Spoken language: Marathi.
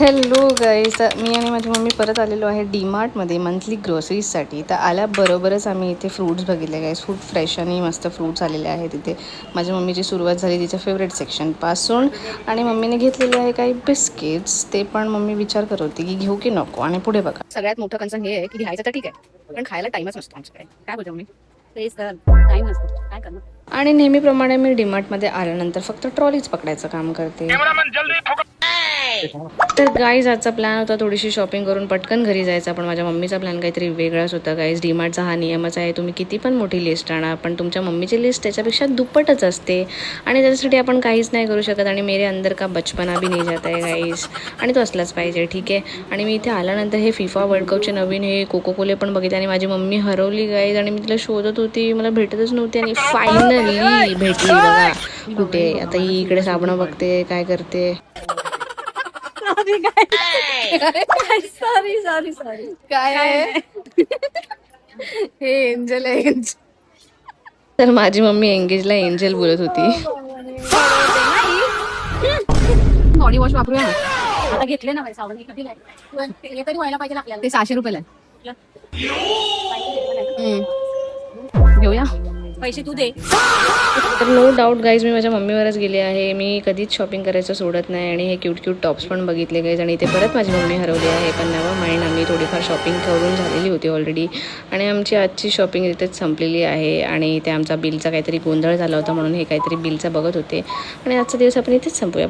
हॅलो गाईज, मी आणि माझी मम्मी परत आलेलो आहे डीमार्टमध्ये मंथली ग्रोसरीजसाठी. तर आल्याबरोबरच आम्ही इथे फ्रूट्स बघितले गाईज. खूप फ्रेश आणि मस्त फ्रूट्स आलेले आहेत इथे. माझ्या मम्मीची सुरुवात झाली तिच्या फेवरेट सेक्शनपासून आणि मम्मीने घेतलेले आहे काही बिस्किट्स. ते पण मम्मी विचार करत होती की घेऊ की नको. आणि पुढे बघा, सगळ्यात मोठं कन्सर्न हे आहे की घ्यायचं तर ठीक आहे, पण खायला टाईमच नसतो आमच्याकडे. काय बोलतो मम्मी? तेच तर, टाईम नसतो, काय करणार. आणि नेहमीप्रमाणे मी डीमार्टमध्ये आल्यानंतर फक्त ट्रॉलीच पकडायचं काम करते. तर गाईज, आजचा प्लॅन होता थोडीशी शॉपिंग करून पटकन घरी जायचा, पण माझ्या मम्मीचा प्लॅन काहीतरी वेगळाच होता. गाईज, डीमार्टचा हा नियमच आहे, तुम्ही किती पण मोठी लिस्ट आणा, पण तुमच्या मम्मीची लिस्ट त्याच्यापेक्षा दुप्पटच असते आणि त्याच्यासाठी आपण काहीच नाही करू शकत. आणि मेरे अंदर का बचपना भी नाही जात आहे गाईज, आणि तो असलाच पाहिजे, ठीक आहे. आणि मी इथे आल्यानंतर हे फिफा वर्ल्ड कपचे नवीन हे कोको कोले पण बघितले आणि माझी मम्मी हरवली गाईज. आणि मी तिला शोधत होती, मला भेटतच नव्हती आणि फायनली भेटली. बघा कुठे आता ही इकडे साबणं बघते, काय करते. सॉरी काय आहे हे? एंजल आहे, एंजल. तर माझी मम्मी एंगेजला एंजल बोलत होती. बॉडी वॉश वापरूया ना, आता घेतले ना साबण, हे तरी व्हायला पाहिजे आपल्याला. ते 600 रुपयाला घेऊया, पैसे तू दे. तर नो डाऊट गाईज, मी माझ्या मम्मीवरच गेले आहे. मी कधीच शॉपिंग करायचं सोडत नाही आणि हे क्यूट टॉप्स पण बघितले गाईज. आणि इथे परत माझी मम्मी हरवली आहे, पण नेव्हर माइंड, आम्ही थोडीफार शॉपिंग करून झालेली होती ऑलरेडी आणि आमची आजची शॉपिंग इथेच संपलेली आहे. आणि इथे आमचा बिलचा काहीतरी गोंधळ झाला होता म्हणून हे काहीतरी बिलचा बघत होते आणि आजचा दिवस आपण इथेच संपूया.